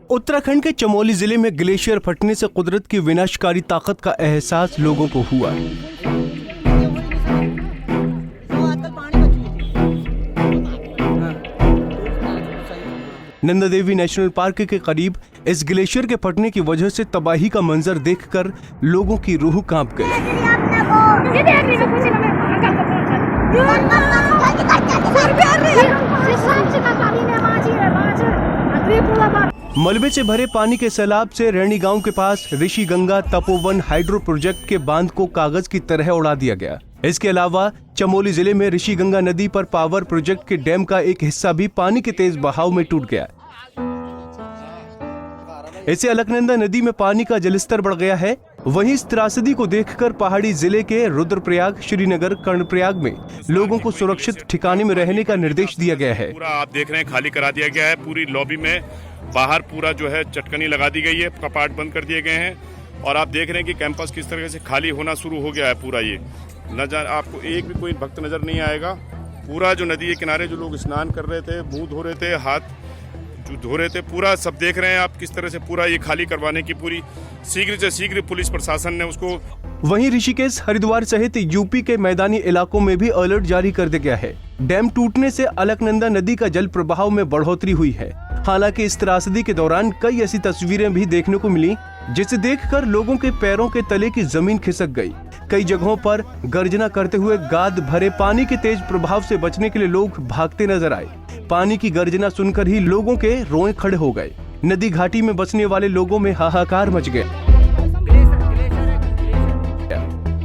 उत्तराखंड के चमोली जिले में ग्लेशियर फटने से कुदरत की विनाशकारी ताकत का एहसास लोगों को हुआ। नंदा देवी नेशनल पार्क के करीब इस ग्लेशियर के फटने की वजह से तबाही का मंजर देखकर लोगों की रूह कांप गई। मलबे से भरे पानी के सैलाब से रैणी गांव के पास ऋषि गंगा तपोवन हाइड्रो प्रोजेक्ट के बांध को कागज की तरह उड़ा दिया गया। इसके अलावा चमोली जिले में ऋषि गंगा नदी पर पावर प्रोजेक्ट के डैम का एक हिस्सा भी पानी के तेज बहाव में टूट गया। इससे अलकनंदा नदी में पानी का जलस्तर बढ़ गया है। वहीं इस त्रासदी को देखकर पहाड़ी जिले के रुद्रप्रयाग, श्रीनगर, कर्णप्रयाग में लोगों को सुरक्षित ठिकाने में रहने का निर्देश दिया गया है। पूरा आप देख रहे हैं खाली करा दिया गया है। पूरी लॉबी में बाहर पूरा जो है चटकनी लगा दी गई है, कपाट बंद कर दिए गए हैं और आप देख रहे हैं कि कैंपस किस तरह से खाली होना शुरू हो गया है। पूरा ये नजर आपको एक भी कोई भक्त नजर नहीं आएगा। पूरा जो नदी के किनारे जो लोग स्नान कर रहे थे, मुंह धो रहे थे, हाथ धो रहे थे, पूरा सब देख रहे हैं आप किस तरह से पूरा ये खाली करवाने की पूरी शीघ्र से शीघ्र पुलिस प्रशासन ने उसको। वहीं ऋषिकेश, हरिद्वार सहित यूपी के मैदानी इलाकों में भी अलर्ट जारी कर दिया गया है। डैम टूटने से अलकनंदा नदी का जल प्रवाह में बढ़ोतरी हुई है। हालांकि इस त्रासदी के दौरान कई ऐसी तस्वीरें भी देखने को मिली जिसे देखकर लोगों के पैरों के तले की जमीन खिसक गई। कई जगहों पर गर्जना करते हुए गाद भरे पानी के तेज प्रभाव से बचने के लिए लोग भागते नजर आए। पानी की गर्जना सुनकर ही लोगों के रोए खड़े हो गए। नदी घाटी में बसने वाले लोगों में हाहाकार मच गया।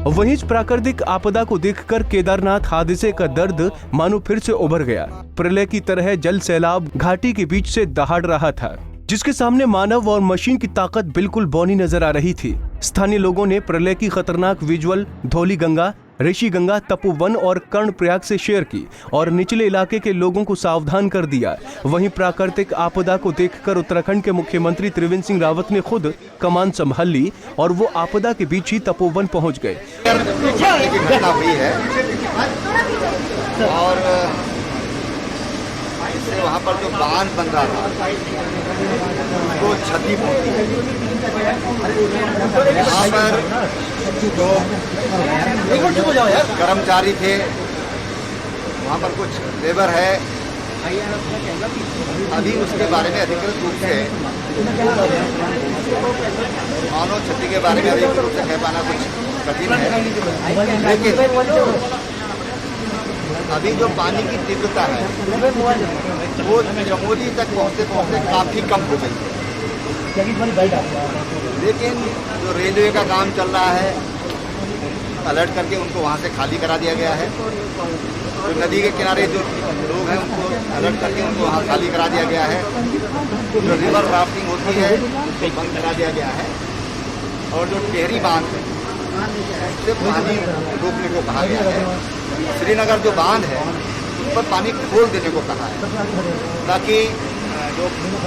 वहीं इस प्राकृतिक आपदा को देखकर केदारनाथ हादसे का दर्द मानो फिर से उभर गया। प्रलय की तरह जल सैलाब घाटी के बीच से दहाड़ रहा था, जिसके सामने मानव और मशीन की ताकत बिल्कुल बौनी नजर आ रही थी। स्थानीय लोगों ने प्रलय की खतरनाक विजुअल धौली गंगा, ऋषि गंगा, तपोवन और कर्णप्रयाग से शेयर की और निचले इलाके के लोगों को सावधान कर दिया। वहीं प्राकृतिक आपदा को देखकर उत्तराखंड के मुख्यमंत्री त्रिवेंद्र सिंह रावत ने खुद कमान संभाल ली और वो आपदा के बीच ही तपोवन पहुंच गए। घटना हुई है और इससे वहाँ पर जो बांध बन रहा था उसको क्षति पहुंची है। यहाँ पर जो कर्मचारी थे, वहाँ पर कुछ लेबर है, अभी उसके बारे में अधिकृत रूप से मानव क्षति के बारे में अधिकृत रूप से कह पाना कुछ कठिन है। लेकिन अभी जो पानी की तीव्रता है वो चमोली तक पहुँचते पहुँचते काफ़ी कम हो गई है। लेकिन जो रेलवे का काम चल रहा है, अलर्ट करके उनको वहाँ से खाली करा दिया गया है। जो नदी के किनारे जो लोग हैं उनको अलर्ट करके उनको वहाँ खाली करा दिया गया है। जो रिवर राफ्टिंग होती है उसको बंद करा दिया गया है और जो टेहरी बांध है उससे पानी रोकने को कहा गया है। श्रीनगर जो बांध है उस पर पानी खोल देने को कहा है ताकि जो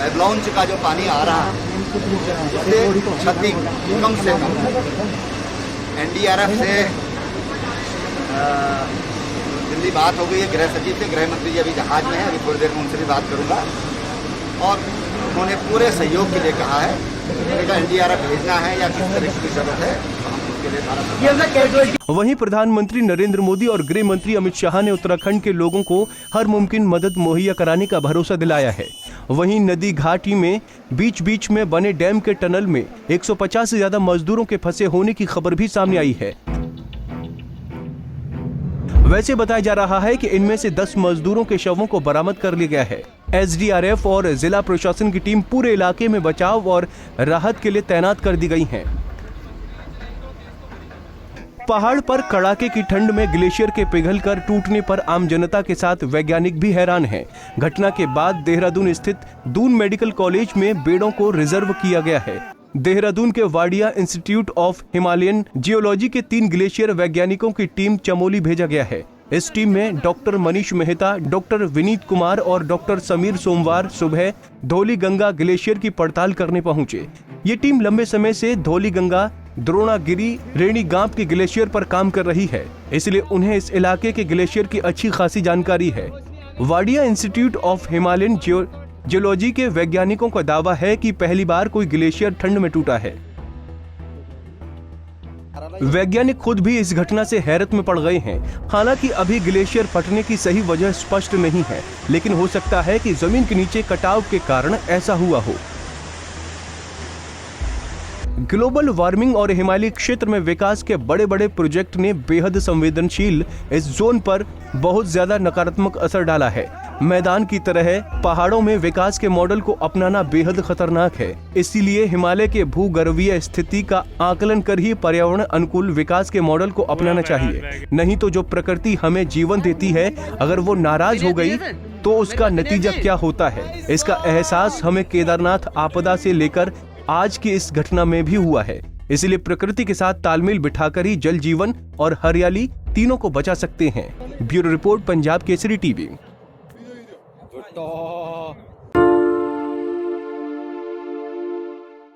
एवलांच का जो पानी आ रहा है उससे क्षति कम से कम। NDRF से दिल्ली बात हो गई है, गृह सचिव से, गृह मंत्री जी अभी जहाज में है, अभी थोड़ी देर में उनसे भी बात करूंगा और उन्होंने पूरे सहयोग के लिए कहा है। NDRF भेजना है या किस तरह की जरूरत है। वहीं प्रधानमंत्री नरेंद्र मोदी और गृह मंत्री अमित शाह ने उत्तराखंड के लोगों को हर मुमकिन मदद मुहैया कराने का भरोसा दिलाया है। वहीं नदी घाटी में बीच बीच में बने डैम के टनल में 150 से ज्यादा मजदूरों के फंसे होने की खबर भी सामने आई है। वैसे बताया जा रहा है कि इनमें से 10 मजदूरों के शवों को बरामद कर लिया गया है। SDRF और जिला प्रशासन की टीम पूरे इलाके में बचाव और राहत के लिए तैनात कर दी गई है। पहाड़ पर कड़ाके की ठंड में ग्लेशियर के पिघलकर टूटने पर आम जनता के साथ वैज्ञानिक भी हैरान हैं। घटना के बाद देहरादून स्थित दून मेडिकल कॉलेज में बेडों को रिजर्व किया गया है। देहरादून के Wadia institute of Himalayan geology के 3 ग्लेशियर वैज्ञानिकों की टीम चमोली भेजा गया है। इस टीम में डॉक्टर मनीष मेहता, डॉक्टर विनीत कुमार और डॉक्टर समीर सोमवार सुबह धौलीगंगा ग्लेशियर की पड़ताल करने पहुंचे। ये टीम लंबे समय से धौलीगंगा, द्रोणागिरी, रेणीगांव के ग्लेशियर पर काम कर रही है, इसलिए उन्हें इस इलाके के ग्लेशियर की अच्छी खासी जानकारी है। Wadia institute of Himalayan geology के वैज्ञानिकों का दावा है कि पहली बार कोई ग्लेशियर ठंड में टूटा है। वैज्ञानिक खुद भी इस घटना से हैरत में पड़ गए हैं। हालांकि अभी ग्लेशियर फटने की सही वजह स्पष्ट नहीं है, लेकिन हो सकता है कि जमीन के नीचे कटाव के कारण ऐसा हुआ हो। ग्लोबल वार्मिंग और हिमालयी क्षेत्र में विकास के बड़े बड़े प्रोजेक्ट ने बेहद संवेदनशील इस जोन पर बहुत ज्यादा नकारात्मक असर डाला है। मैदान की तरह पहाड़ों में विकास के मॉडल को अपनाना बेहद खतरनाक है। इसीलिए हिमालय के भूगर्भीय स्थिति का आकलन कर ही पर्यावरण अनुकूल विकास के मॉडल को अपनाना चाहिए। नहीं तो जो प्रकृति हमें जीवन देती है, अगर वो नाराज हो गई तो उसका नतीजा क्या होता है, इसका एहसास हमें केदारनाथ आपदा से लेकर आज की इस घटना में भी हुआ है। इसलिए प्रकृति के साथ तालमेल बिठाकर ही जल जीवन और हरियाली तीनों को बचा सकते हैं। Bureau report, Punjab Kesari TV.